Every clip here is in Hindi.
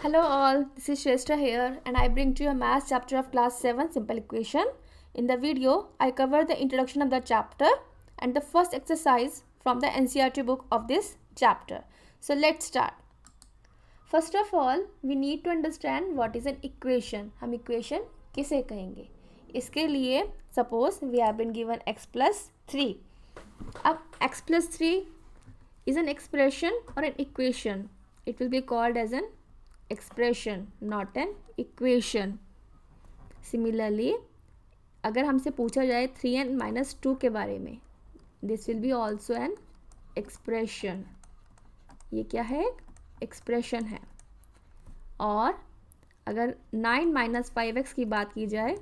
Hello all, this is Shrestha here and I bring to you a math chapter of class 7 simple equation. In the video, I cover the introduction of the chapter and the first exercise from the NCERT book of this chapter. So let's start. First of all, we need to understand what is an equation. हम equation किसे कहेंगे? इसके लिए suppose we have been given x plus 3. अब x plus 3 is an expression or an equation. It will be called as an expression, not an equation. Similarly, अगर हमसे पूछा जाए 3n minus 2 के बारे में, this will be also an expression. ये क्या है? expression है. और अगर 9 minus 5x की बात की जाए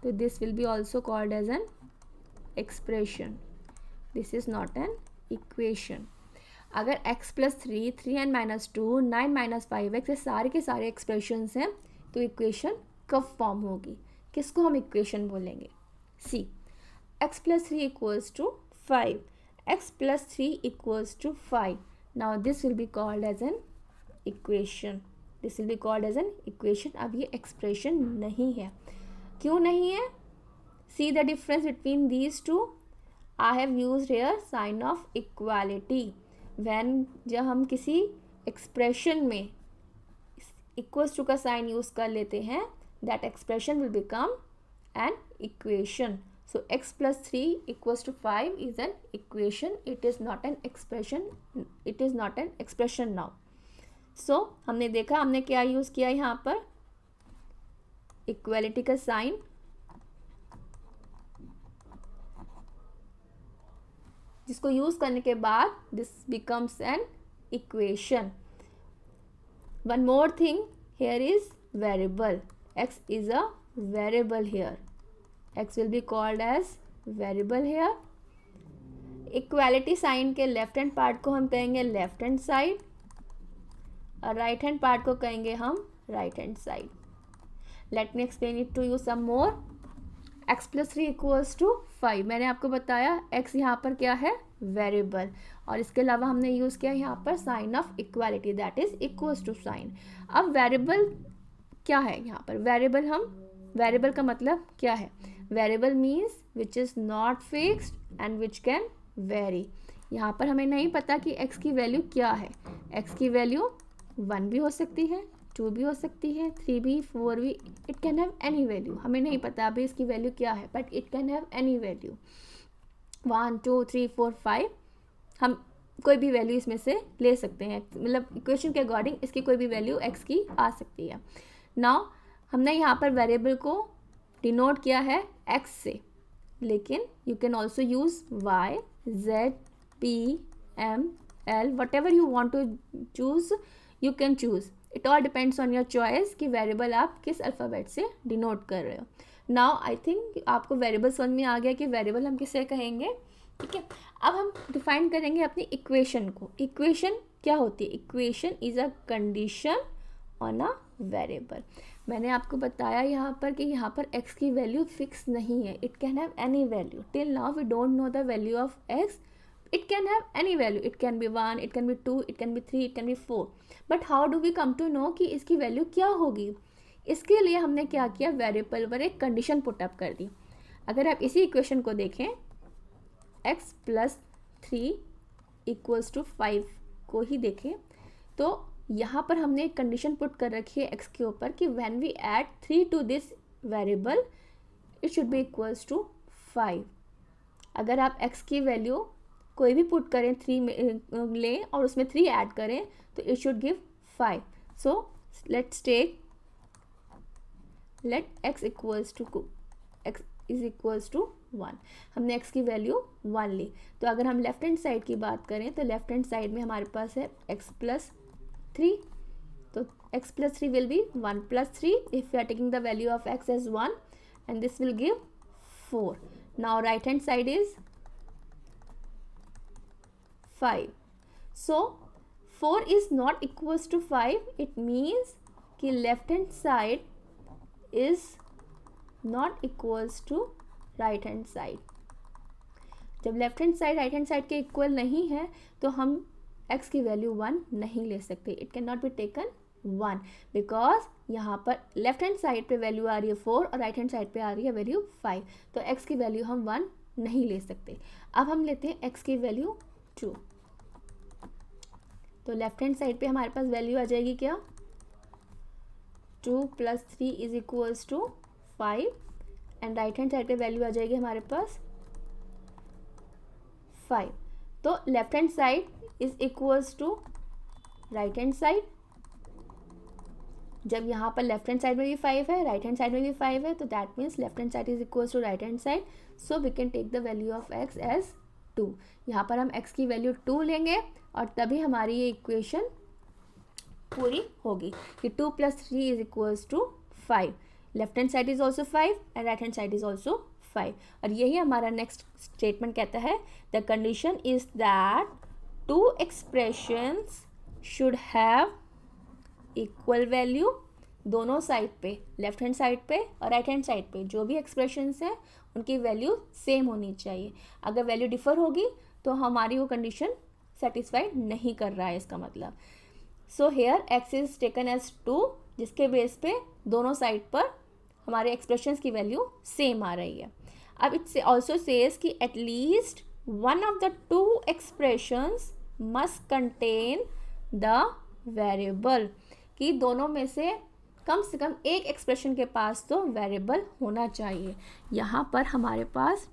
तो this will be also called as an expression. This is not an equation. अगर x plus 3, 3n minus 2, 9 minus 5x ये सारे के सारे एक्सप्रेशंस हैं तो इक्वेशन कब फॉर्म होगी? किसको हम इक्वेशन बोलेंगे? See x plus 3 equals to 5, x plus 3 equals to 5. Now this will be called as an equation. This will be called as an equation. अब ये एक्सप्रेशन नहीं है. क्यों नहीं है? See the difference between these two. I have used here sign of equality. जब हम किसी एक्सप्रेशन में इक्वल्स टू का साइन यूज़ कर लेते हैं, that expression will become an equation. So x plus 3 equals to 5 is an equation. It is not an expression. It is not an expression now. So हमने देखा, हमने क्या यूज़ किया यहाँ पर? इक्वालिटी का साइन. जिसको यूज करने के बाद this becomes an equation. One more thing here is variable. x is a variable here. x will be called as variable here. Equality sign के लेफ्ट हैंड पार्ट को हम कहेंगे लेफ्ट हैंड साइड और राइट हैंड पार्ट को कहेंगे हम right hand side. Let me explain it to you some more. x plus 3 equals to 5. मैंने आपको बताया x यहाँ पर क्या है? वेरिएबल. और इसके अलावा हमने यूज़ किया यहाँ पर sign of equality, that is equals to sign. अब वेरिएबल क्या है यहाँ पर? वेरिएबल का मतलब क्या है? Variable means which is not fixed and which can vary. यहाँ पर हमें नहीं पता कि x की वैल्यू क्या है. x की वैल्यू 1 भी हो सकती है, 2 भी हो सकती है, 3 भी, 4 भी. It can have any value. हमें नहीं पता अभी इसकी वैल्यू क्या है, but it can have any value. 1 2 3 4 5 हम कोई भी वैल्यू इसमें से ले सकते हैं. मतलब इक्वेशन के अकॉर्डिंग इसकी कोई भी वैल्यू x की आ सकती है. नाउ हमने यहाँ पर वेरिएबल को डिनोट किया है x से, लेकिन you can also use y, z, p, m, l, whatever you want to choose you can choose. It all depends on your choice कि वेरिएबल आप किस अल्फ़ाबेट से डिनोट कर रहे हो. नाउ आई थिंक आपको वेरिएबल समझ में आ गया कि वेरिएबल हम किसे कहेंगे. ठीक है, अब हम डिफाइन करेंगे अपनी इक्वेशन को. इक्वेशन क्या होती है? Equation is a condition on a variable. मैंने आपको बताया यहाँ पर कि यहाँ पर x की वैल्यू फिक्स नहीं है. It can have any value. Till now we don't know the value of x. It can have any value. It can be 1, it can be 2, it can be 3, it can be 4. But how do we come to know कि इसकी वैल्यू क्या होगी? इसके लिए हमने क्या किया? वेरिएबल पर एक कंडीशन पुट अप कर दी. अगर आप इसी इक्वेशन को देखें, x प्लस 3 इक्वल्स टू 5 को ही देखें तो यहाँ पर हमने एक कंडीशन पुट कर रखी है x के ऊपर कि when we add 3 to this variable it should be equals to 5. अगर आप x की वैल्यू कोई भी पुट करें, 3 लें और उसमें 3 ऐड करें तो it should give 5. So let's take let x equals to x is equals to 1. हमने x की वैल्यू 1 ली. तो अगर हम लेफ्ट हैंड साइड की बात करें तो लेफ्ट हैंड साइड में हमारे पास है x प्लस 3. तो x plus 3 will be 1 plus 3 if you are taking the value of x as 1 and this will give 4. Now right hand side is 5. So 4 is not equals to 5. It means कि left hand side is not equals to right hand side. जब left hand side right hand side के इक्वल नहीं है तो हम x की वैल्यू 1 नहीं ले सकते. It can not be taken 1 because यहाँ पर लेफ्ट हैंड साइड पे वैल्यू आ रही है 4 और राइट हैंड साइड पे आ रही है वैल्यू 5, तो x की वैल्यू हम 1 नहीं ले सकते। अब हम लेते हैं x की वैल्यू 2, तो लेफ्ट हैंड साइड पे हमारे पास वैल्यू आ जाएगी क्या, 2 + 3 is equals to 5 and right hand side पे वैल्यू आ जाएगी हमारे पास 5। तो left hand side is equals to right hand side. जब यहाँ पर लेफ्ट हैंड साइड में भी 5 है, राइट हैंड साइड में भी 5 है, तो that means left hand side is equals to right hand side, so we can take the value of x as 2। यहाँ पर हम x की वैल्यू 2 लेंगे और तभी हमारी ये इक्वेशन पूरी होगी कि 2 + 3 is equals to 5, left hand side is also 5 and right hand side is also 5। और यही हमारा नेक्स्ट स्टेटमेंट कहता है, the condition is that two expressions should have equal value, दोनों साइड पे, लेफ्ट हैंड साइड पे और राइट हैंड साइड पे जो भी एक्सप्रेशंस हैं उनकी वैल्यू सेम होनी चाहिए। अगर वैल्यू डिफर होगी तो हमारी वो कंडीशन सेटिस्फाइड नहीं कर रहा है इसका मतलब। So here x is taken as 2, जिसके बेस पे दोनों साइड पर हमारे एक्सप्रेशंस की वैल्यू सेम आ रही है। अब इट ऑल्सो सेज कि at least one of the two expressions must contain the variable, कि दोनों में से कम एक एक्सप्रेशन के पास तो वेरिएबल होना चाहिए। यहाँ पर हमारे पास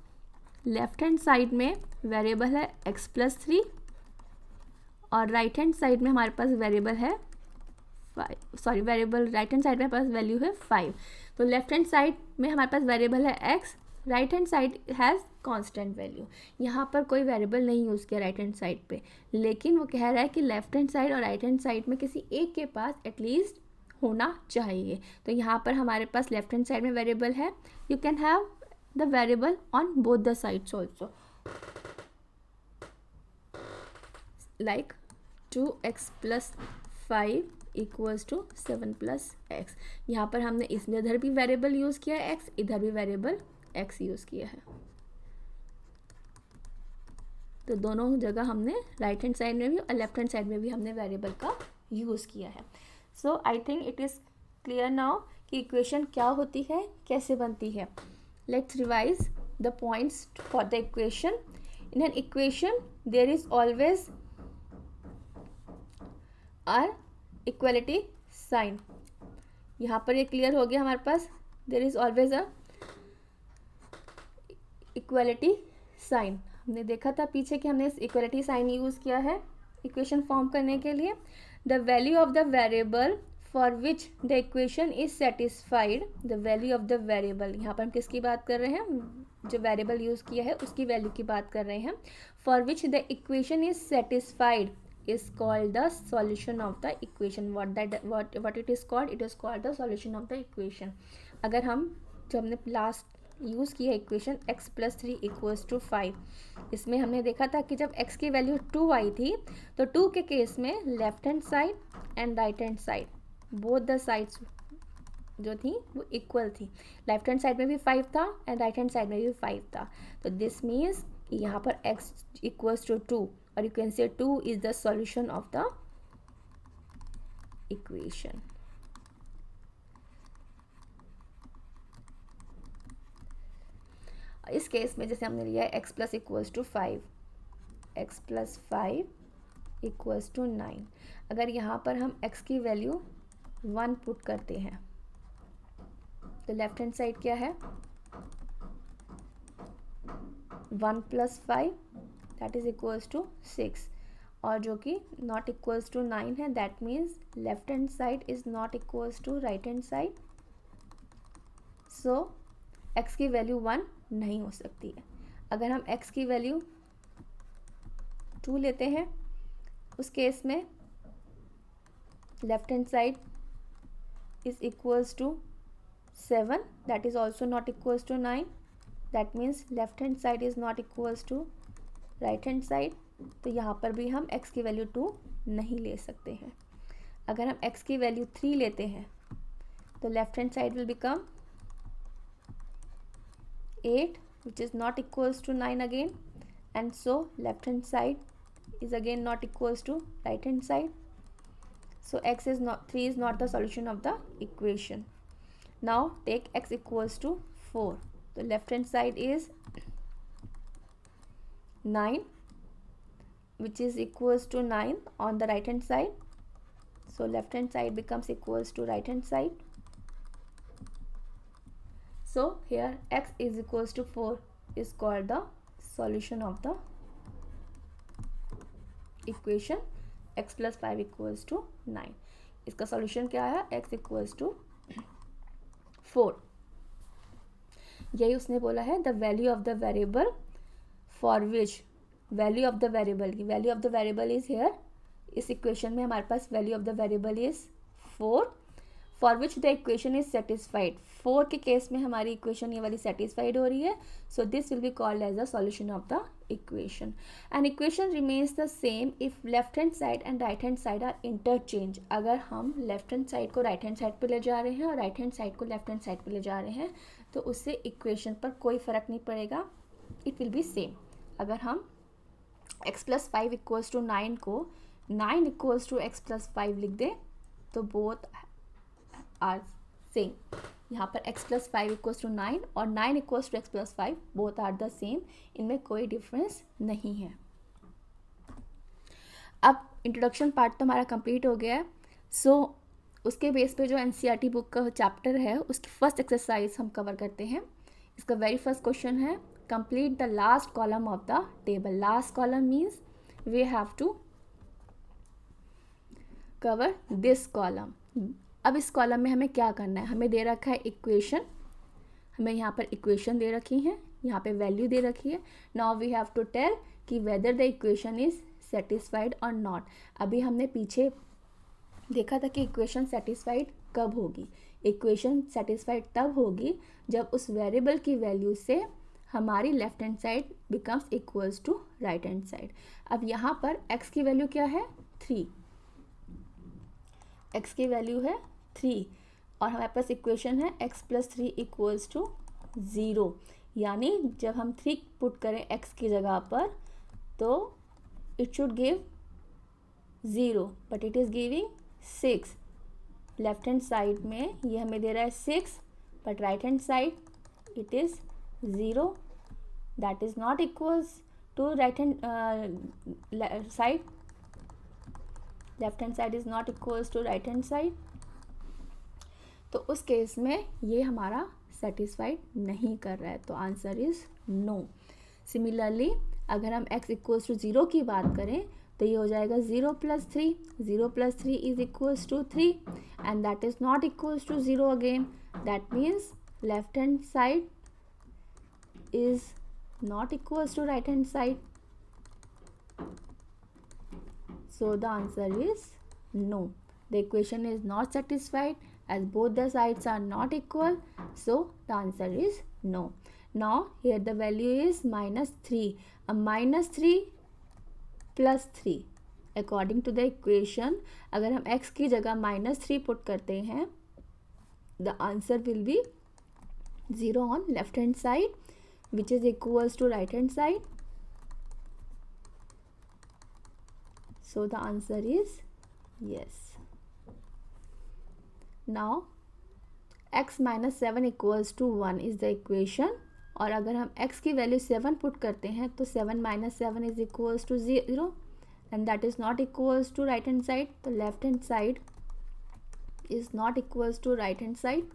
लेफ्ट हैंड साइड में वेरिएबल है x + 3 और राइट हैंड साइड में हमारे पास वेरिएबल है वेरिएबल राइट हैंड साइड में हमारे पास वैल्यू है 5। तो लेफ्ट हैंड साइड में हमारे पास वेरिएबल है x, right hand side has constant value. यहाँ पर कोई वेरिएबल नहीं यूज़ किया राइट हैंड साइड पे, लेकिन वो कह रहा है कि लेफ्ट हैंड साइड और राइट हैंड साइड में किसी एक के पास एटलीस्ट होना चाहिए। तो यहाँ पर हमारे पास लेफ्ट हैंड साइड में वेरिएबल है, you can have the variable on both the sides also, like 2x + 5 equals to 7 + x। यहाँ पर हमने इधर भी वेरिएबल यूज़ किया है x, इधर भी वेरिएबल x यूज़ किया है, तो दोनों जगह हमने राइट हैंड साइड में भी और लेफ्ट हैंड साइड में भी हमने वेरिएबल का यूज़ किया है। So I think it is clear now कि इक्वेशन क्या होती है, कैसे बनती है। Let's revise the points for the equation. In an equation there is always are equality sign. यहाँ पर ये क्लियर हो गया हमारे पास, there is always a equality sign. हमने देखा था पीछे कि हमने इस इक्वलिटी साइन यूज़ किया है इक्वेशन फॉर्म करने के लिए। The value of the variable for which the equation is satisfied, the value of the variable, यहाँ पर हम किसकी बात कर रहे हैं, जो वेरिएबल यूज़ किया है उसकी वैल्यू की बात कर रहे हैं। For which the equation is satisfied is called the solution of the equation. What it is called? It is called the solution of the equation. अगर हम जो हमने लास्ट यूज़ किया इक्वेशन x + 3 इक्वल्स टू 5, इसमें हमने देखा था कि जब x की वैल्यू 2 आई थी तो 2 के केस में left hand side and right hand side both the sides जो थी वो इक्वल थी। लेफ्ट हैंड साइड में भी 5 था एंड राइट हैंड साइड में भी 5 था, तो दिस मीन्स यहाँ पर x equals to 2 or you can say 2 is the solution of the equation. इस केस में जैसे हमने लिया है x + equals to 5, x + 5 equals to 9। अगर यहाँ पर हम x की वैल्यू 1 पुट करते हैं तो लेफ्ट हैंड साइड क्या है, 1 + 5 दैट इज इक्वल्स टू 6, और जो कि नॉट इक्वल्स टू 9 है, that means left hand side is not equals to right hand side, so x की वैल्यू 1 नहीं हो सकती है। अगर हम x की वैल्यू 2 लेते हैं उस केस में left hand side is equals to 7, that is also not equals to 9, that means left hand side is not equals to right hand side, तो यहाँ पर भी हम x की वैल्यू 2 नहीं ले सकते हैं। अगर हम x की वैल्यू 3 लेते हैं तो left hand side will become 8 which is not equals to 9 again, and so left hand side is again not equals to right hand side, So x is not 3 is not the solution of the equation. Now take x equals to 4. The left hand side is 9, which is equals to 9 on the right hand side. So left hand side becomes equals to right hand side. So here x is equals to 4 is called the solution of the equation x plus 5 equals to 9. इसका सॉल्यूशन क्या है? x equals to 4. यही उसने बोला है the value of the variable for which value of the variable की value of the variable is here. इस इक्वेशन में हमारे पास value of the variable is 4 for which the equation is satisfied. 4 के केस में हमारी इक्वेशन ये वाली सेटिस्फाइड हो रही है. So this will be called as the solution of the equation. And equation remains the same if left hand side and right hand side are interchange. अगर हम लेफ्ट हैंड साइड को राइट हैंड साइड पे ले जा रहे हैं और राइट हैंड साइड को लेफ्ट हैंड साइड पे ले जा रहे हैं तो उससे इक्वेशन पर कोई फ़र्क नहीं पड़ेगा. It will be same. अगर हम x प्लस 5 इक्वल्स टू 9 को 9 इक्वल्स टू x प्लस 5 लिख दें तो बोथ आर सेम. यहाँ पर x प्लस 5 इक्वल्स टू 9 और 9 equals to x plus 5 both are the same. इनमें कोई डिफरेंस नहीं है. अब इंट्रोडक्शन पार्ट तो हमारा कंप्लीट हो गया है. सो उसके बेस पे जो NCERT बुक का चैप्टर है उसकी फर्स्ट एक्सरसाइज हम कवर करते हैं. इसका वेरी फर्स्ट क्वेश्चन है complete the last column of the table. Last column means we have to cover this column. अब इस कॉलम में हमें क्या करना है? हमें दे रखा है इक्वेशन. हमें यहाँ पर इक्वेशन दे रखी है, यहाँ पे वैल्यू दे रखी है. Now we have to tell कि whether the equation is satisfied और नॉट. अभी हमने पीछे देखा था कि इक्वेशन सेटिस्फाइड कब होगी. इक्वेशन सेटिस्फाइड तब होगी जब उस वेरिएबल की वैल्यू से हमारी left hand side becomes equals to right hand side. अब यहाँ पर x की वैल्यू क्या है? 3. x की वैल्यू है 3 और हमारे पास इक्वेशन है x प्लस 3 इक्वल्स टू 0. यानी जब हम 3 पुट करें x की जगह पर तो it should give 0 but it is giving 6. Left hand side में ये हमें दे रहा है 6 but right hand side it is 0. That is not equals to right hand side. Left hand side is not equals to right hand side. तो उस केस में ये हमारा सेटिस्फाइड नहीं कर रहा है. तो आंसर इज़ नो. सिमिलरली अगर हम x इक्वल्स टू 0 की बात करें तो ये हो जाएगा 0 plus 3. 0 plus 3 is equals to 3 and that is not equals to 0 again. That means left hand side is not equals to right hand side. So the answer is no. The equation is not satisfied as both the sides are not equal. So the answer is no. Now here the value is minus 3. A minus 3 plus 3. According to the equation, अगर हम x की जगह minus 3 put करते हैं the answer will be 0 on left hand side which is equals to right hand side. So the answer is yes. Now x minus 7 equals to 1 is the equation. और अगर हम x की वैल्यू 7 पुट करते हैं तो 7 minus 7 is equals to 0 and that is not equals to right hand side. तो left hand side is not equals to right hand side.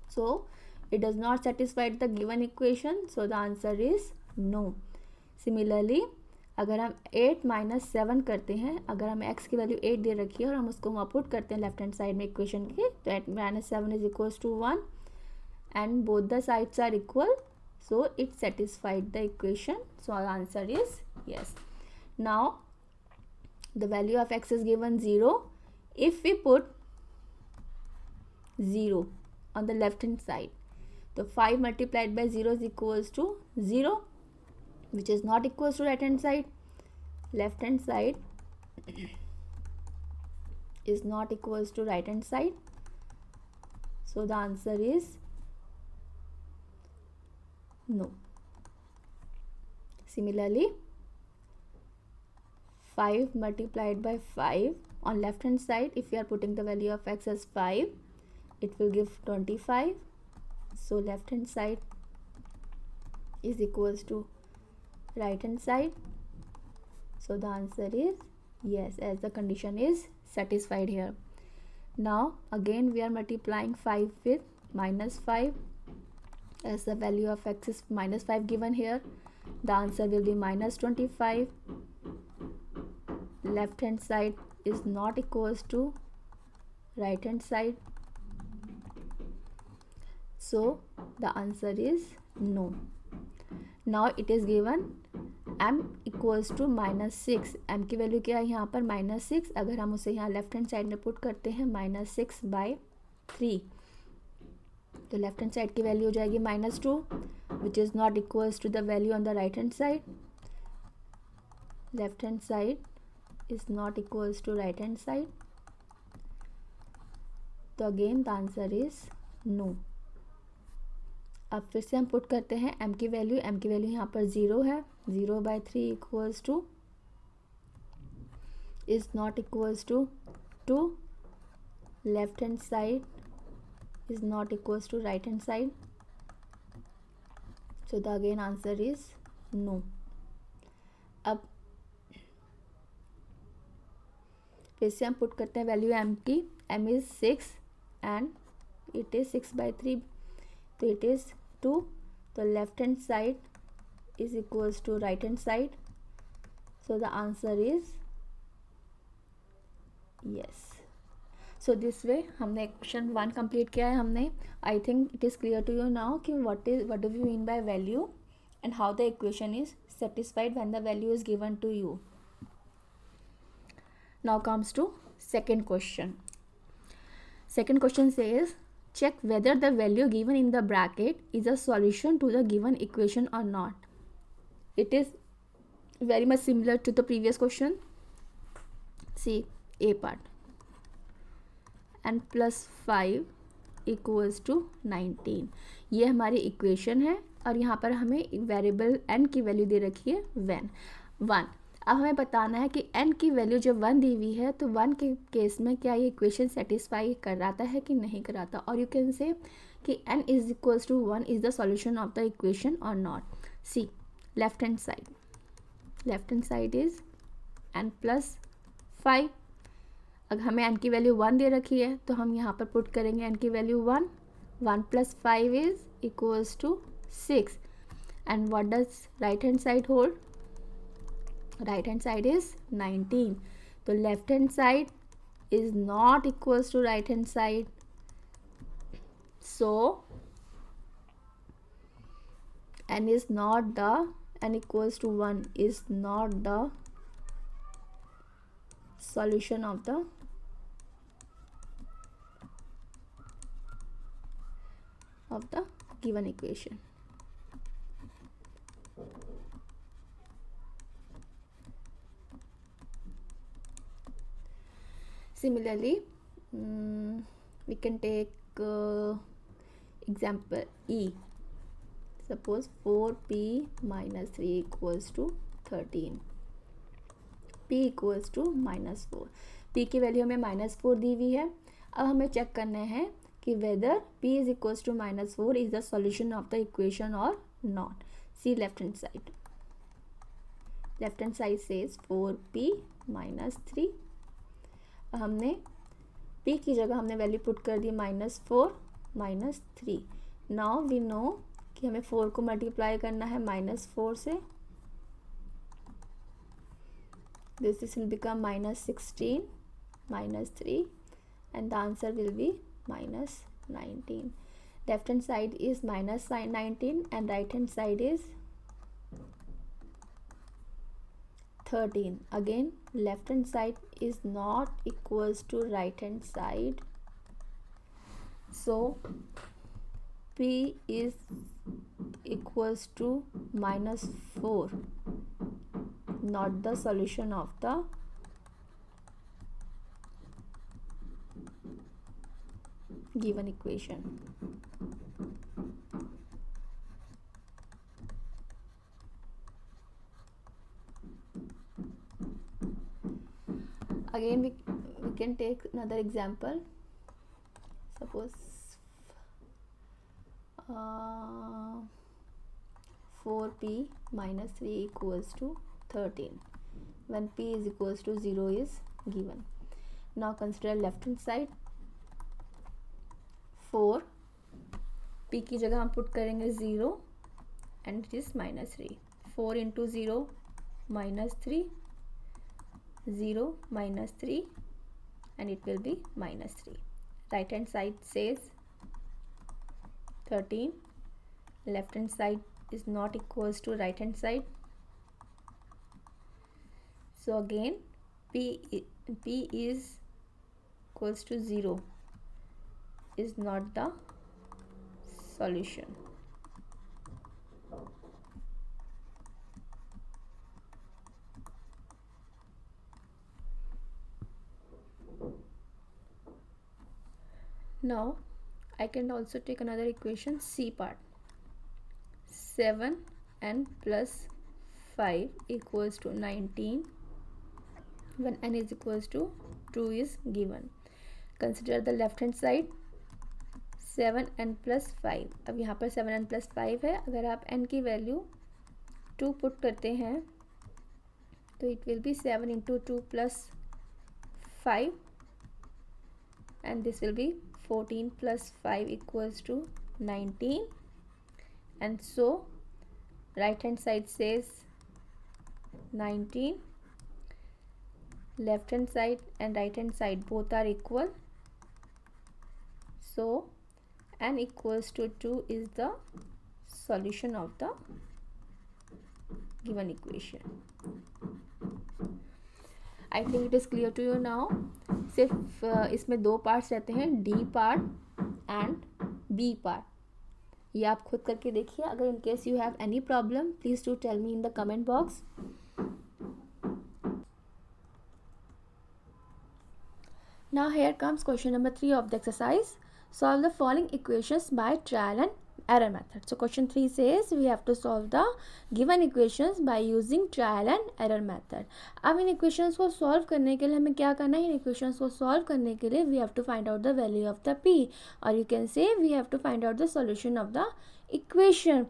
So it does not satisfy the given equation. So the answer is no. Similarly अगर हम 8 minus 7 करते हैं, अगर हमें x की वैल्यू 8 दे रखी है और हम उसको वहाँ पुट करते हैं लेफ्ट हैंड साइड में इक्वेशन के तो 8 minus 7 is equals to 1 and both the sides are equal. So it satisfied the equation. So our answer is yes. Now the value of x is given 0. If we put 0 on the left hand side, so 5 multiplied by 0 is equals to 0 which is not equals to right hand side. Left hand side is not equals to right hand side. So the answer is no. Similarly 5 multiplied by 5 on left hand side, if we are putting the value of x as 5, it will give 25. So left hand side is equals to right hand side. So the answer is yes, as the condition is satisfied here. Now again we are multiplying 5 with minus 5, as the value of x is minus 5 given here. The answer will be minus 25. Left hand side is not equals to right hand side. So the answer is no. Now it is given m equals to -6. m की वैल्यू क्या है यहाँ पर -6. अगर हम उसे यहाँ लेफ्ट हैंड साइड में पुट करते हैं -6/3, तो लेफ्ट हैंड साइड की वैल्यू हो जाएगी -2, which is not equals to the value on the right hand side. Left hand side is not equals to right hand side. तो again the answer is no. अब फिर से हम पुट करते हैं m की वैल्यू. m की वैल्यू यहाँ पर 0 है. 0/3 equals to is not equals to 2. Left hand side is not equals to right hand side. So the again answer is no. अब फिर से हम पुट करते हैं वैल्यू m की. m is 6 and it is 6/3, तो it is 2. तो left hand side is equals to right hand side. So the answer is yes. So this way हमने क्वेश्चन 1 कंप्लीट किया है हमने. I think it is clear to you now कि what do you mean by value and how the equation is satisfied when the value is given to you. Now comes to second question. Second question says check whether the value given in the bracket is a solution to the given equation or not. It is very much similar to the previous question. See A part. n + 5 equals to 19. ये हमारी इक्वेशन है और यहाँ पर हमें वेरिएबल n की वैल्यू दे रखी है 1. अब हमें बताना है कि n की वैल्यू जब 1 दी हुई है तो 1 के केस में क्या ये इक्वेशन सेटिस्फाई कराता है कि नहीं कराता. और यू कैन से कि n is equals to 1 is the solution of the equation और not. See left hand side is n + 5. अगर हमें n की वैल्यू 1 दे रखी है तो हम यहाँ पर पुट करेंगे n की value 1. 1 + 5 is equals to 6. And what does right hand side hold? Right hand side is 19. तो left hand side is not equals to right hand side. So n is not the n equals to 1 is not the solution of the given equation. Similarly, we can take example E. Suppose 4p - 3 equals to 13. p equals to -4. p की वैल्यू हमें -4 दी हुई है. अब हमें चेक करना है कि whether p is equals to -4 is the solution of the equation और not. See left hand side says 4p - 3. हमने p की जगह हमने वैल्यू पुट कर दी -4 - 3. नाउ वी नो कि हमें 4 को मल्टीप्लाई करना है -4 से. This will become -16 - 3 and the answer will be -19. Left hand side is -19 and right hand side is 13. Again left hand side is not equals to right hand side, so p is equals to -4, not the solution of the given equation. Again can take another example. Suppose 4p minus 3 equals to 13 when p is equals to 0 is given. Now consider left hand side. 4 p की जगह हम पुट करेंगे 0 and it is minus 3. 4 into 0 minus 3, 0 minus 3 and it will be minus 3. Right hand side says 13. Left hand side is not equals to right hand side. So again p is equals to 0 is not the solution. Now I can also take another equation, C part. 7n plus 5 equals to 19 when n is equals to 2 is given. Consider the left hand side. 7n plus 5. अब यहाँ पर 7n plus 5 है. अगर आप n की वैल्यू 2 पुट करते हैं तो it will be 7 into 2 plus 5 and this will be 14 plus 5 equals to 19, and so right hand side says 19. Left hand side and right hand side both are equal, so n equals to 2 is the solution of the given equation. I think it is clear to you now. सिर्फ इसमें दो पार्ट्स रहते हैं, D part and B part. ये आप खुद करके देखिए. अगर in case you have any problem please do tell me in the comment box. Now here comes question number 3 of the exercise. Solve the following equations by trial and error method. So question 3 says we have to solve the given equations by using trial and error method. अब इन equations को solve करने के लिए हमें क्या करना है? इन equations को solve करने के लिए we have to find out the value of the p, or you can say we have to find out the solution of the equation.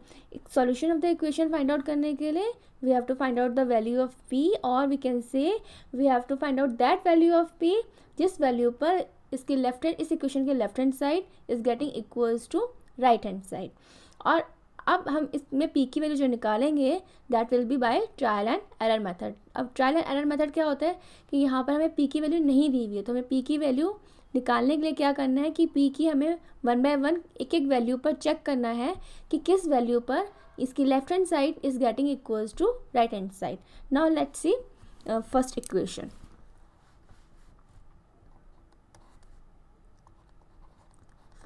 Solution of the equation find out करने के लिए we have to find out the value of p, or we can say we have to find out that value of p जिस वैल्यू पर इसकी लेफ्ट हैंड, इस इक्वेशन के left hand side is getting equals to right hand side. और अब हम इसमें p की वैल्यू जो निकालेंगे that will be by trial and error method. अब ट्रायल एंड एरर मेथड क्या होता है कि यहाँ पर हमें p की वैल्यू नहीं दी हुई है, तो हमें p की वैल्यू निकालने के लिए क्या करना है कि p की हमें 1 बाय 1 एक एक वैल्यू पर चेक करना है कि किस वैल्यू पर इसकी left hand side is getting equals to right hand side. Now let's see first equation.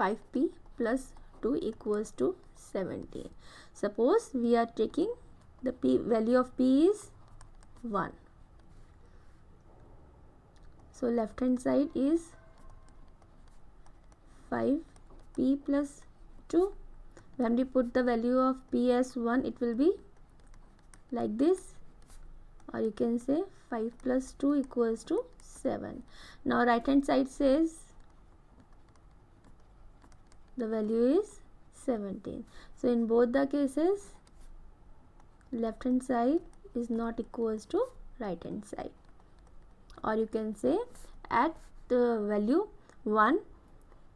5p plus 2 equals to 17. Suppose we are taking the p value of p is 1. So left hand side is 5p plus 2. When we put the value of p as 1, it will be like this, or you can say 5 plus 2 equals to 7. Now right hand side says the value is 17. So in both the cases left hand side is not equals to right hand side, or you can say at the value 1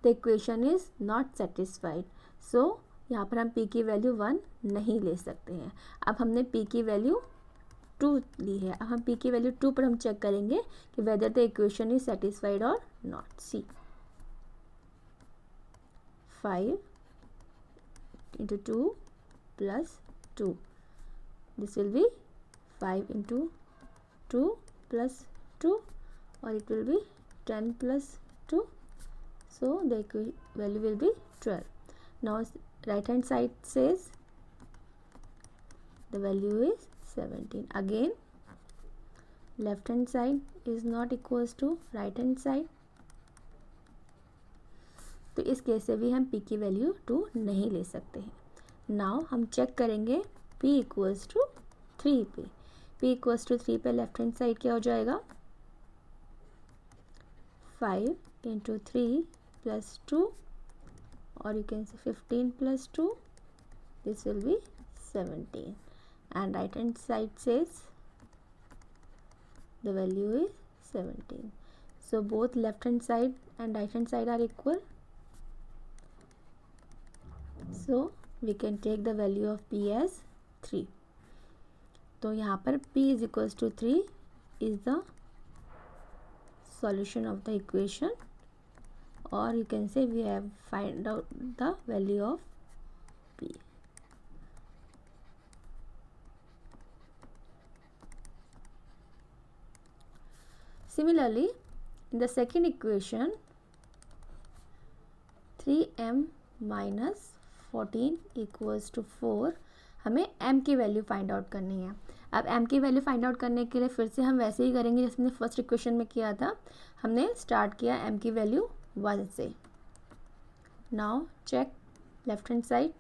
the equation is not satisfied. So यहाँ पर हम p की वैल्यू 1 नहीं ले सकते हैं. अब हमने p की वैल्यू 2 ली है. अब हम p की वैल्यू 2 पर हम चेक करेंगे कि whether the equation is satisfied और not. See 5 into 2 plus 2. This will be 5 into 2 plus 2, or it will be 10 plus 2. So the value will be 12. Now right hand side says the value is 17. Again left hand side is not equals to right hand side, तो इस केस से भी हम p की वैल्यू 2 नहीं ले सकते हैं. नाउ हम चेक करेंगे p इक्वल्स टू 3 पे. p इक्वल्स टू 3 पे लेफ्ट हैंड साइड क्या हो जाएगा? 5 into 3 plus 2, or you can say 15 plus 2, this will be 17, and right hand side says the value is 17. So both left hand side and right hand side are equal, so we can take the value of p as 3. तो यहाँ पर p is equals to 3 is the solution of the equation, or you can say we have find out the value of p. Similarly, in the second equation, 3m minus 14 equals to 4, हमें m की वैल्यू फाइंड आउट करनी है. अब m की वैल्यू फाइंड आउट करने के लिए फिर से हम वैसे ही करेंगे जैसे हमने फर्स्ट इक्वेशन में किया था. हमने स्टार्ट किया m की वैल्यू 1 से. Now check left hand side.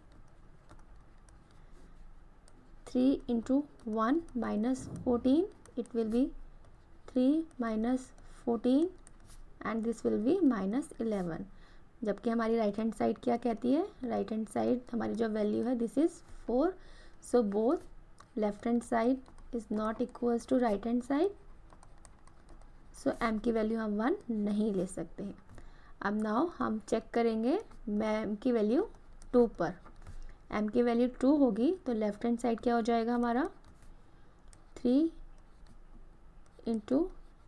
3 into 1 minus 14, it will be 3 minus 14 and this will be minus 11. जबकि हमारी राइट हैंड साइड क्या कहती है, राइट हैंड साइड हमारी जो वैल्यू है this is 4. So both left hand side is not equals to right hand side. So m की वैल्यू हम 1 नहीं ले सकते हैं. अब नाउ हम चेक करेंगे m की वैल्यू 2 पर. m की वैल्यू 2 होगी तो लेफ्ट हैंड साइड क्या हो जाएगा हमारा, 3 into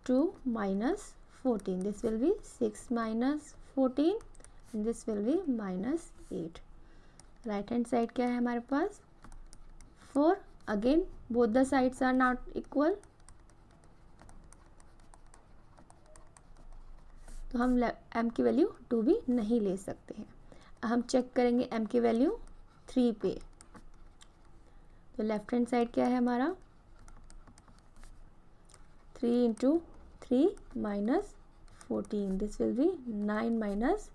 2 minus 14, this will be 6 minus 14 and this will be minus 8. Right hand side क्या है हमारे पास, 4. Again both the sides are not equal, तो हम m की वैल्यू 2 भी नहीं ले सकते हैं. हम चेक करेंगे m की वैल्यू 3 पे. तो लेफ्ट हैंड साइड क्या है हमारा, 3 into 3 minus 14, this will be 9 minus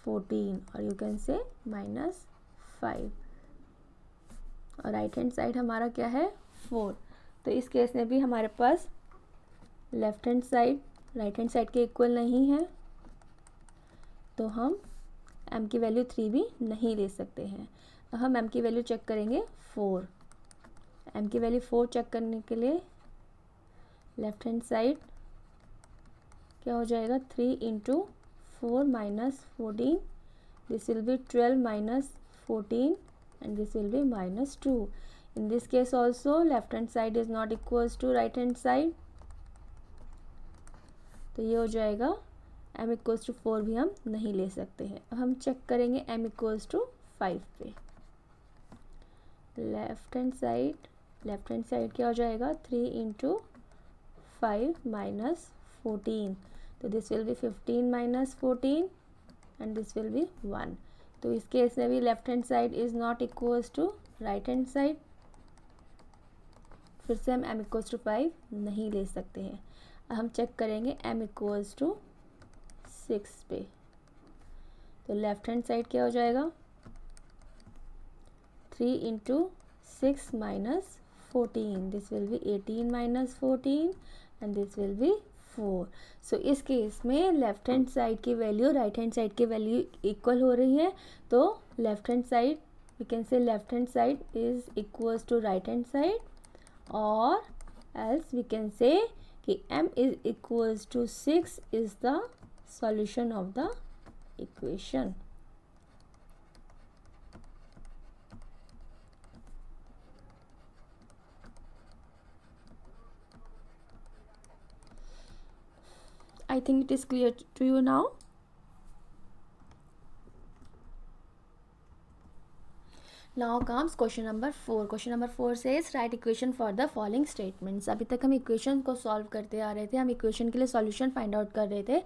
14, or you can say minus 5. और राइट हैंड साइड हमारा क्या है, 4. तो इस केस में भी हमारे पास left hand side right hand side के इक्वल नहीं है, तो हम m की वैल्यू 3 भी नहीं ले सकते हैं. हम m की वैल्यू चेक करेंगे 4. m की वैल्यू 4 चेक करने के लिए लेफ्ट हैंड साइड क्या हो जाएगा, 3 into 4 minus 14, this will be 12 minus 14 and this will be minus 2. In this case also left hand side is not equals to right hand side, तो ये हो जाएगा m equals to 4 भी हम नहीं ले सकते हैं. अब हम चेक करेंगे m equals to 5 पे. लेफ्ट हैंड साइड क्या हो जाएगा, 3 into 5 minus 14, तो this will B 15 minus 14 and this will be 1. तो इस केस में भी left hand side is not equals to right hand side, फिर से हम m इक्वल्स टू 5 नहीं ले सकते हैं. हम चेक करेंगे m इक्वल्स टू 6 पे. तो लेफ्ट हैंड साइड क्या हो जाएगा, 3 into 6 minus 14, this will be 18 minus 14 and this will be 4. सो इस केस में लेफ्ट हैंड साइड की वैल्यू राइट हैंड साइड की वैल्यू इक्वल हो रही है, तो left hand side we can say left hand side is equals to right hand side, और एल्स वी कैन से कि m is equals to 6 is the solution of the equation. I think it is clear to you now. Now comes question number 4. Question number 4 says write equation for the following statements. अभी तक हम equation को solve करते आ रहे थे, हम equation के लिए solution find out कर रहे थे.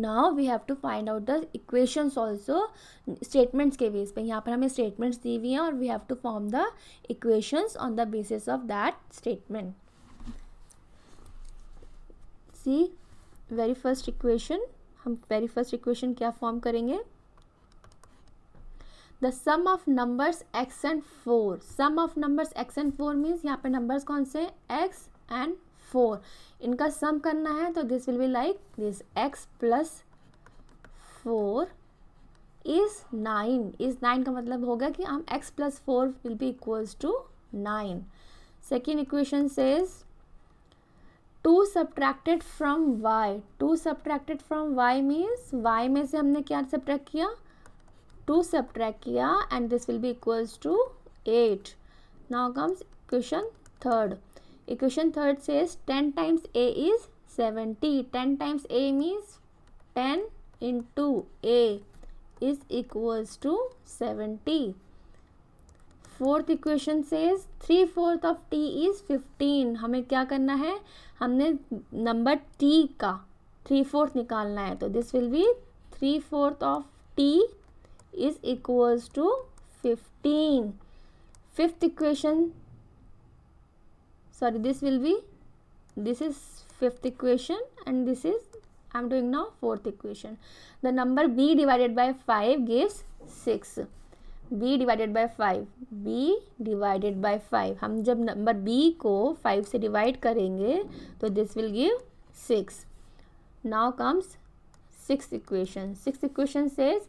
Now we have to find out the equations also statements के base पे. यहाँ पर हमें statements दी हुई हैं और we have to form the equations on the basis of that statement. See very first equation, हम वेरी फर्स्ट इक्वेशन क्या फॉर्म करेंगे, the sum of numbers x and 4. Sum of numbers x and 4 means यहाँ पे नंबर्स कौन से हैं, x and 4, इनका सम करना है तो this will be like this, x plus 4 is 9, is 9 का मतलब होगा कि हम x plus 4 will be equals to 9. Second equation says 2 subtracted from y, 2 subtracted from y means y में से हमने क्या subtract किया, 2 subtract किया and this will be equals to 8. Now comes equation third. Equation third says 10 times a is 70. 10 times a means 10 into a is equals to 70. Fourth equation says 3/4 of t is 15. हमें क्या करना है, हमने नंबर t का 3/4 निकालना है, तो this will be 3/4 of t is equals to 15. Fifth equation, sorry, this will be, this is fifth equation and this is, I am doing now fourth equation. The number b divided by 5 gives 6. b divided by 5, b divided by 5, हम जब नंबर b को 5 से डिवाइड करेंगे तो this will give 6. Now comes sixth equation. Sixth equation says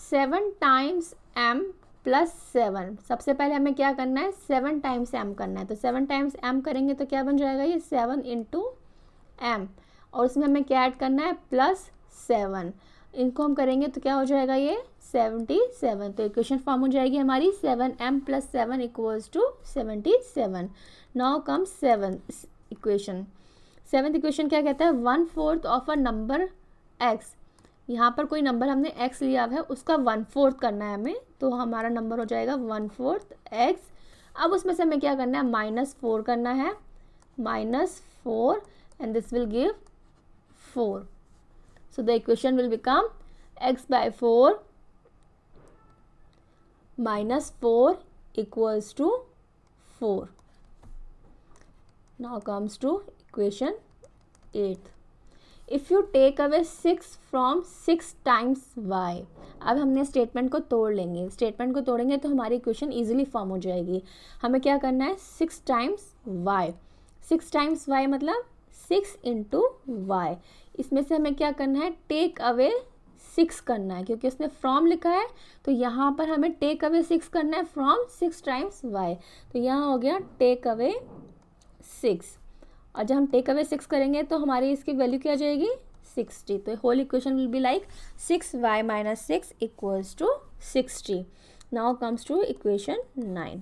7 times m plus 7. सबसे पहले हमें क्या करना है, 7 टाइम्स m करना है, तो 7 टाइम्स m करेंगे तो क्या बन जाएगा, ये 7 इंटू m, और उसमें हमें क्या ऐड करना है, प्लस 7. इनको हम करेंगे तो क्या हो जाएगा, ये 77. तो इक्वेशन फॉर्म हो जाएगी हमारी 7m plus 7 equals to 77. Now comes seventh equation. Seventh equation क्या कहता है, 1/4 ऑफ अ नंबर x. यहाँ पर कोई नंबर हमने x लिया है, उसका 1/4 करना है हमें, तो हमारा नंबर हो जाएगा 1/4 x. अब उसमें से हमें क्या करना है, -4 करना है, -4 and this will give 4. So the equation will become x by 4 minus 4 equals to 4. Now comes to equation 8. If you take away 6 from 6 times y. अब हमने स्टेटमेंट को तोड़ लेंगे, स्टेटमेंट को तोड़ेंगे तो हमारी इक्वेशन इजीली फॉर्म हो जाएगी. हमें क्या करना है, 6 टाइम्स y. 6 टाइम्स y मतलब 6 इंटू वाई. इसमें से हमें क्या करना है, टेक अवे 6 करना है, क्योंकि उसने फ्रॉम लिखा है तो यहाँ पर हमें टेक अवे 6 करना है फ्रॉम 6 टाइम्स y. तो यहाँ हो गया टेक अवे 6, और जब हम टेक अवे 6 करेंगे तो हमारी इसकी वैल्यू क्या आ जाएगी, 60. तो whole equation will be like 6y minus 6 equals to 60. Now comes to equation 9.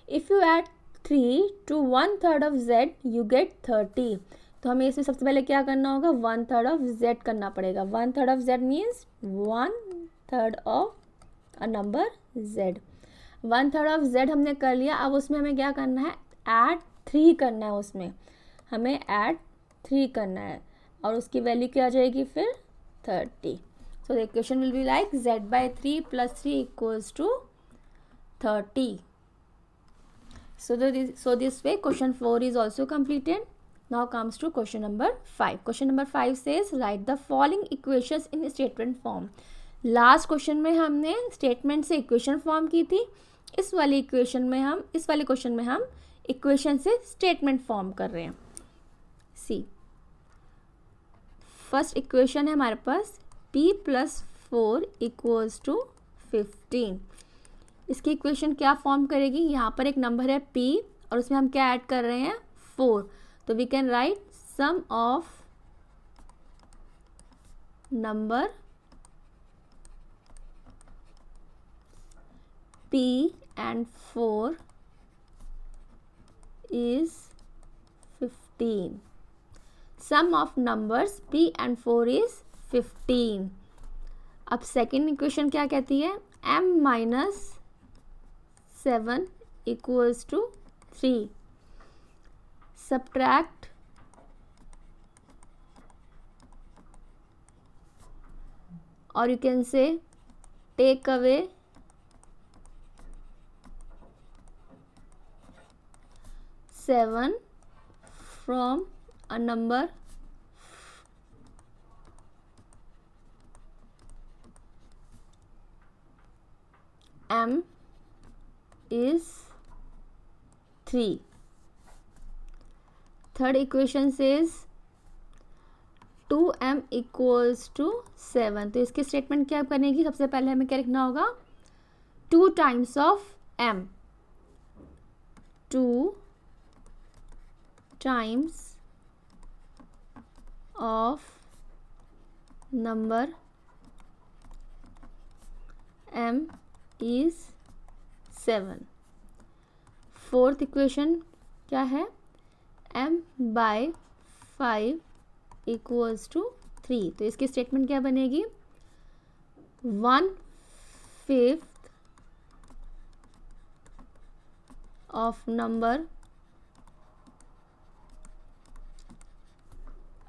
If you add 3 to 1/3 of z you get 30. तो हमें इसमें सबसे पहले क्या करना होगा, 1/3 ऑफ z करना पड़ेगा. 1/3 of z means 1/3 of a number z. 1/3 of z हमने कर लिया. अब उसमें हमें क्या करना है, ऐड 3 करना है, उसमें हमें ऐड 3 करना है, और उसकी वैल्यू क्या आ जाएगी फिर 30. So the equation will be like z by 3 plus 3 equals to 30. So this way question 4 is also completed. Now comes to question number 5. Question number 5 says write the following equations in statement form. Last question में हमने स्टेटमेंट से इक्वेशन फॉर्म की थी. इस वाले क्वेश्चन में हम इक्वेशन से स्टेटमेंट फॉर्म कर रहे हैं. सी फर्स्ट इक्वेशन है हमारे पास p प्लस 4 इक्वल्स टू 15. इसकी इक्वेशन क्या फॉर्म करेगी, यहाँ पर एक नंबर है p और उसमें हम क्या ऐड कर रहे हैं, 4. तो we can write sum of number p and 4 is 15. Sum of numbers p and 4 is 15. अब सेकेंड इक्वेशन क्या कहती है, m minus 7 equals to 3. Subtract or you can say take away 7 from a number m is 3. Third equation says 2m equals to 7। तो इसकी स्टेटमेंट क्या बनेगी, सबसे पहले हमें क्या लिखना होगा, 2 times of m, 2 times of number m is 7। Fourth equation क्या है, m बाय 5 इक्वल्स टू 3। तो इसकी स्टेटमेंट क्या बनेगी, 1/5 of number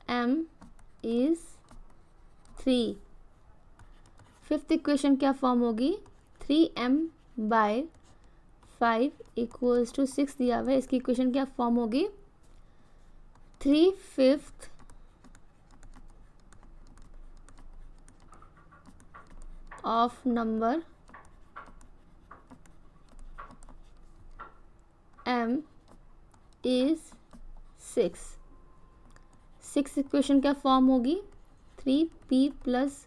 m is 3। Fifth equation क्या फॉर्म होगी, 3m बाय 5 इक्वल्स टू 6 दिया हुआ है, इसकी इक्वेशन क्या फॉर्म होगी, 3/5 of number m is 6। Six equation क्या फॉर्म होगी, 3p plus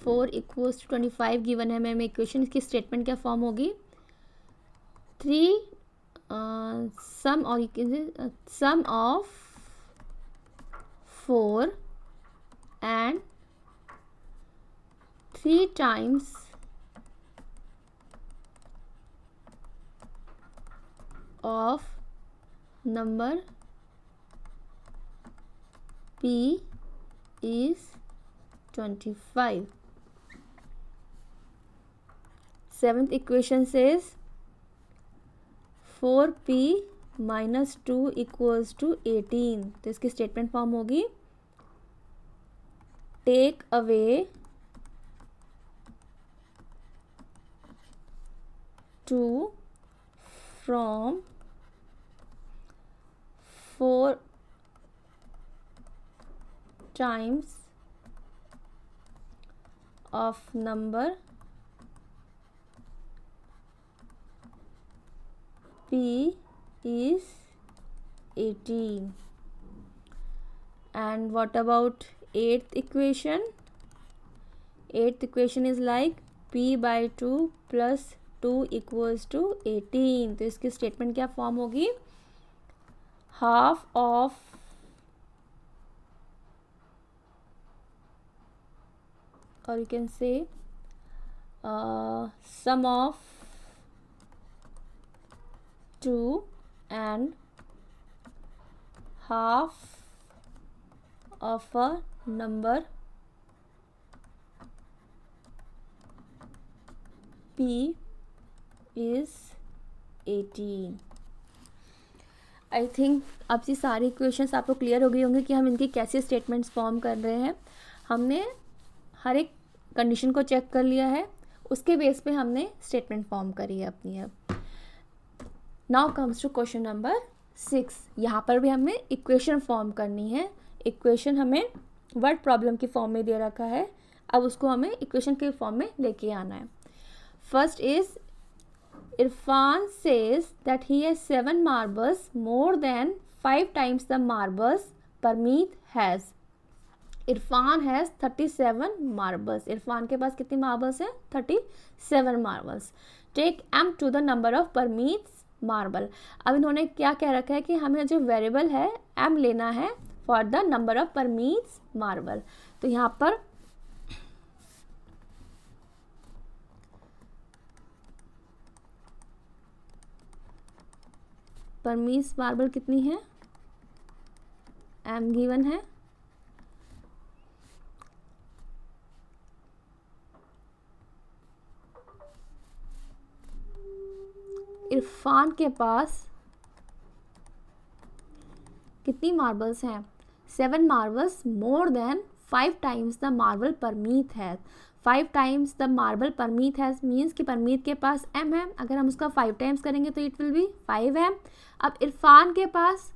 4 equals to 25 given है मैम इक्वेशन। इसकी स्टेटमेंट क्या फॉर्म होगी, 3 sum of 4 and 3 times of number p is 25। Seventh equation says 4p minus 2 equals to 18। तो इसकी स्टेटमेंट फॉर्म होगी, take away 2 from 4 times of number p is 18। and what about eighth equation, eighth equation is like p by 2 plus 2 equals to 18। तो इसकी स्टेटमेंट क्या फॉर्म होगी, half of or you can say sum of 2 and half of a number p is 18। I think अब ये सारी इक्वेशंस आपको क्लियर हो गई होंगी कि हम इनकी कैसे स्टेटमेंट्स फॉर्म कर रहे हैं। हमने हर एक कंडीशन को चेक कर लिया है, उसके बेस पे हमने स्टेटमेंट फॉर्म करी है अपनी। अब now comes to question number 6। यहाँ पर भी हमें इक्वेशन फॉर्म करनी है। इक्वेशन हमें वर्ड प्रॉब्लम की फॉर्म में दे रखा है, अब उसको हमें इक्वेशन के फॉर्म में लेके आना है। First is Irfan says that he has 7 marbles more than 5 times the marbles Parmeet has। Irfan has 37 marbles. Irfan के पास कितनी मार्बल्स हैं, 37 marbles. Take m to the number of Parmeet's marble. अब इन्होंने क्या कह रखा है कि हमें जो वेरिएबल है m लेना है for the number of Parmeet's marble. तो यहाँ पर परमीट्स मार्बल कितनी है, m गिवन है। इरफान के पास कितनी मार्बल्स हैं, 7 marbles more than 5 times the marble Parmeet है। 5 times the marble Parmeet has means कि परमीत के पास m है, अगर हम उसका 5 टाइम्स करेंगे तो इट विल बी 5m। अब इरफान के पास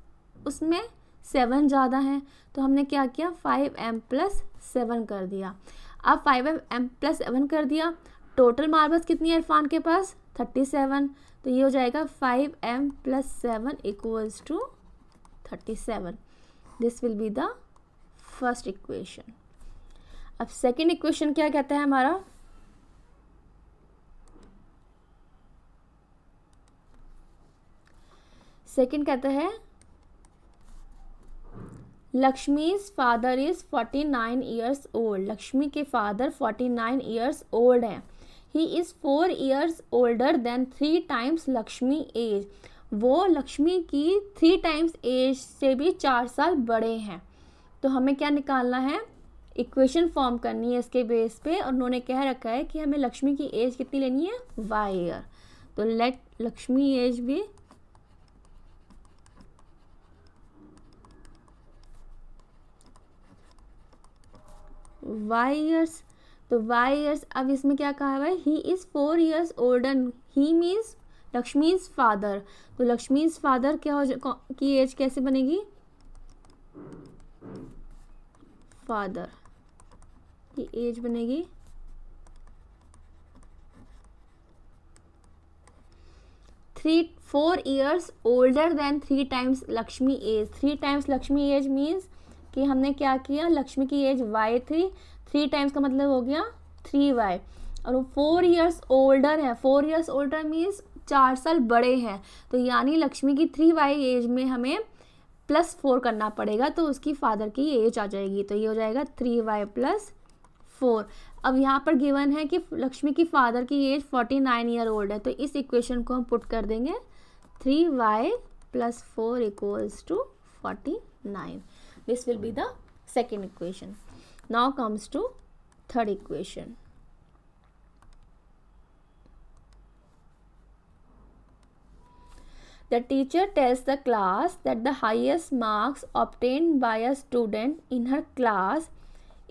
उसमें 7 ज़्यादा हैं, तो हमने क्या किया, 5m प्लस 7 कर दिया। अब 5m प्लस 7 कर दिया, टोटल मार्बल्स कितनी है इरफान के पास, 37। तो ये हो जाएगा 5m plus 7 equals to 37. This will be the first equation. अब सेकेंड इक्वेशन क्या कहता है हमारा, सेकेंड कहता है Lakshmi's father is 49 years old. Lakshmi के फादर 49 ईयर्स ओल्ड हैं. He is 4 years older than 3 times Lakshmi age. वो लक्ष्मी की 3 टाइम्स एज से भी 4 साल बड़े हैं. तो हमें क्या निकालना है, इक्वेशन फॉर्म करनी है इसके बेस पे. और उन्होंने कह रखा है कि हमें लक्ष्मी की एज कितनी लेनी है, y ईयर. तो लेट लक्ष्मी एज भी y ईयर्स. तो y ईयर्स. अब इसमें क्या कहा है, ही is 4 years older. He means Lakshmi's father. तो लक्ष्मीज फादर क्या हो की एज कैसे बनेगी, फादर की एज बनेगी 4 years older than 3 times Lakshmi age. 3 times Lakshmi age means कि हमने क्या किया, लक्ष्मी की एज y थी, 3 टाइम्स का मतलब हो गया 3y. और वो 4 ईयर्स ओल्डर है. 4 ईयर्स ओल्डर मीन्स 4 साल बड़े हैं. तो यानी लक्ष्मी की 3y एज में हमें +4 करना पड़ेगा, तो उसकी फादर की एज आ जाएगी. तो ये हो जाएगा 3y + 4. अब यहाँ पर गिवन है कि लक्ष्मी की फादर की एज 49 ईयर ओल्ड है. तो इस इक्वेशन को हम पुट कर देंगे 3y + 4 = 49. This will be the second equation. Now comes to third equation. The teacher tells the class that the highest marks obtained by a student in her class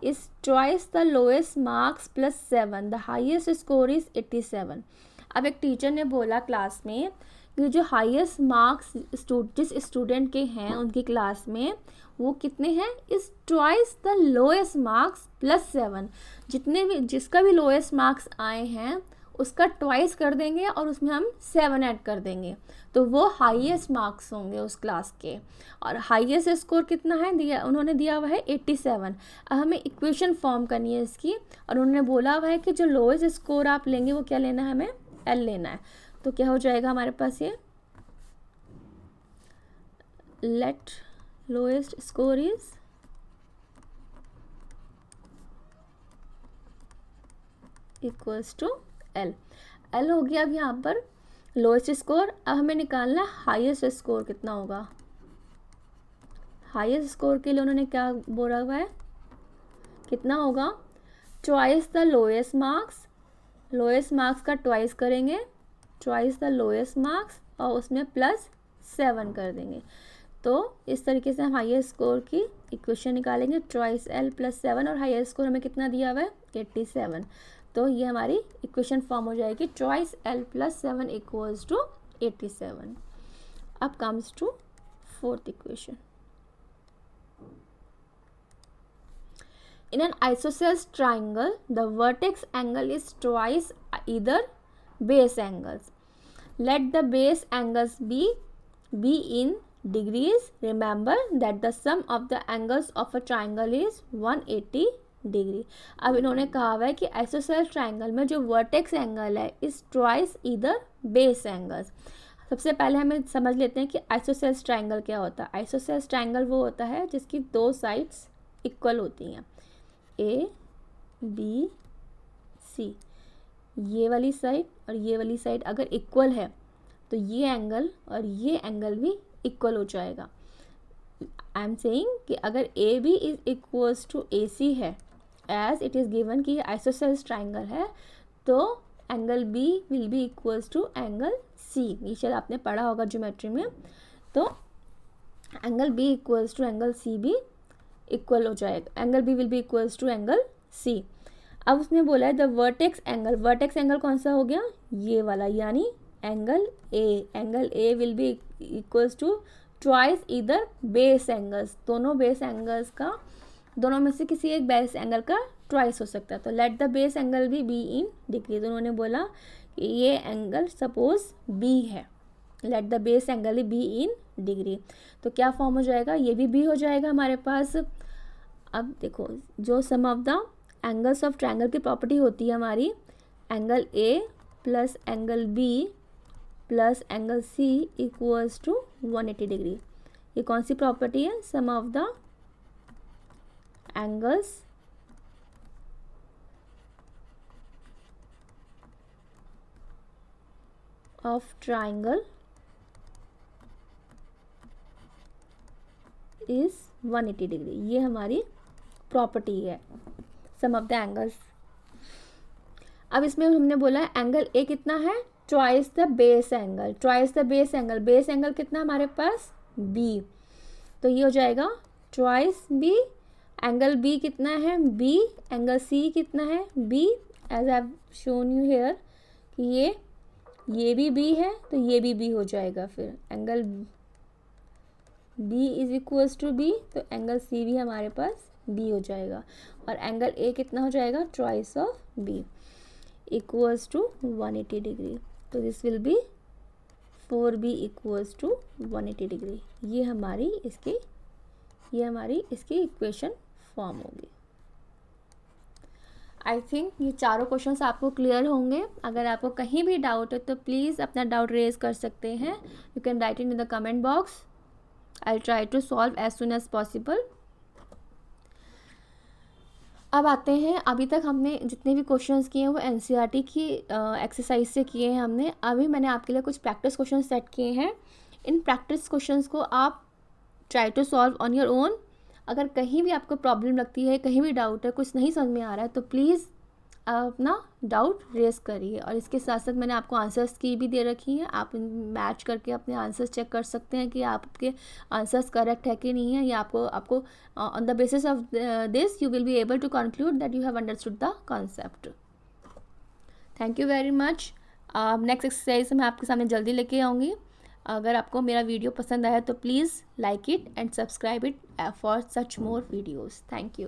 is twice the lowest marks +7. The highest score is 87. अब एक टीचर ने बोला क्लास में कि जो हाईएस्ट मार्क्स जिस स्टूडेंट के हैं उनकी क्लास में वो कितने हैं, is twice the lowest marks +7. जितने भी जिसका भी लोएस्ट मार्क्स आए हैं उसका ट्वाइस कर देंगे और उसमें हम 7 ऐड कर देंगे, तो वो हाईएस्ट मार्क्स होंगे उस क्लास के. और हाईएस्ट स्कोर कितना है दिया, उन्होंने दिया हुआ है 87. अब हमें इक्वेशन फॉर्म करनी है इसकी, और उन्होंने बोला हुआ है कि जो लोएस्ट स्कोर आप लेंगे वो क्या लेना है, हमें L लेना है. तो क्या हो जाएगा हमारे पास, ये let lowest score is equals to L. L हो गया अब यहाँ पर लोएस्ट स्कोर. अब हमें निकालना हाईएस्ट स्कोर कितना होगा. हाईएस्ट स्कोर के लिए उन्होंने क्या बोला हुआ है, कितना होगा, twice the lowest marks. Lowest marks का ट्वाइस करेंगे, ट्वाइस द लोएस्ट मार्क्स, और उसमें +7 कर देंगे. तो इस तरीके से हम हाईएस्ट स्कोर की इक्वेशन निकालेंगे, ट्वाइस L + 7. और हाईएस्ट स्कोर हमें कितना दिया हुआ है, 87. तो ये हमारी इक्वेशन फॉर्म हो जाएगी, ट्वाइस L + 7 = 87. अब comes to fourth equation. In an isosceles triangle, the vertex angle is twice either base angles. Let the base angles be in degrees. Remember that the sum of the angles of a triangle is 180 degree. अब इन्होंने कहा हुआ है कि आइसोसेलेस ट्राइंगल में जो वर्टेक्स एंगल है is twice either base angles. सबसे पहले हमें समझ लेते हैं कि आइसोसेलेस ट्राइंगल क्या होता है. आइसोसेलेस ट्राइंगल वो होता है जिसकी 2 साइड्स इक्वल होती हैं, A B C. ये वाली साइड और ये वाली साइड अगर इक्वल है तो ये एंगल और ये एंगल भी इक्वल हो जाएगा. आई एम सेइंग कि अगर a b is equals to a c है, एज इट इज़ गिवन कि ये आइसोसेलेस ट्राइंगल है, तो angle B will be equals to angle C. ये शायद आपने पढ़ा होगा ज्योमेट्री में. तो angle B equals to angle C भी इक्वल हो जाएगा, angle B will be equals to angle C. अब उसने बोला है the vertex angle. Vertex angle कौन सा हो गया, ये वाला, यानी angle A. Angle A will be equals to twice either base angles. दोनों बेस एंगल्स का, दोनों में से किसी एक बेस एंगल का ट्वाइस हो सकता है. तो let the base angle be in degree. तो उन्होंने बोला कि ये एंगल सपोज बी है, let the base angle be in degree. तो क्या फॉर्म हो जाएगा, ये भी बी हो जाएगा हमारे पास। अब देखो जो sum of the angles of triangle की प्रॉपर्टी होती है हमारी, angle a plus angle b plus angle c equals to 180 degree. ये कौन सी प्रॉपर्टी है, sum of the angles of triangle is 180 degree. ये हमारी प्रॉपर्टी है, सम ऑफ द एंगल्स। अब इसमें हमने बोला है एंगल ए कितना है, twice the base angle, twice the base angle, base angle कितना हमारे पास बी, तो ये हो जाएगा ट्वाइस बी। एंगल बी कितना है बी, एंगल सी कितना है B, as I have shown you here कि ये भी बी है तो ये भी बी हो जाएगा। फिर angle B is equals to B, तो एंगल सी भी हमारे पास बी हो जाएगा। और एंगल ए कितना हो जाएगा, twice of b equals to 180 degree. तो this will be 4b equals to 180 degree. ये हमारी इसकी इक्वेशन फॉर्म होगी। आई थिंक ये चारों क्वेश्चंस आपको क्लियर होंगे। अगर आपको कहीं भी डाउट है तो प्लीज़ अपना डाउट रेज कर सकते हैं। You can write in the comment box, I will try to solve as soon as possible. अब आते हैं, अभी तक हमने जितने भी क्वेश्चंस किए हैं वो एनसीईआरटी की एक्सरसाइज से किए हैं हमने। अभी मैंने आपके लिए कुछ प्रैक्टिस क्वेश्चन सेट किए हैं। इन प्रैक्टिस क्वेश्चंस को आप try to solve on your own. अगर कहीं भी आपको प्रॉब्लम लगती है, कहीं भी डाउट है, कुछ नहीं समझ में आ रहा है, तो प्लीज़ आप अपना डाउट रेज करिए। और इसके साथ साथ मैंने आपको आंसर्स की भी दे रखी हैं, आप मैच करके अपने आंसर्स चेक कर सकते हैं कि आपके आंसर्स करेक्ट है कि नहीं है। या आपको on the basis of this you will be able to conclude that you have understood the concept. Thank you very much. Next exercise मैं आपके सामने जल्दी लेके आऊँगी। अगर आपको मेरा वीडियो पसंद आया तो please like it and subscribe it for such more videos. Thank you.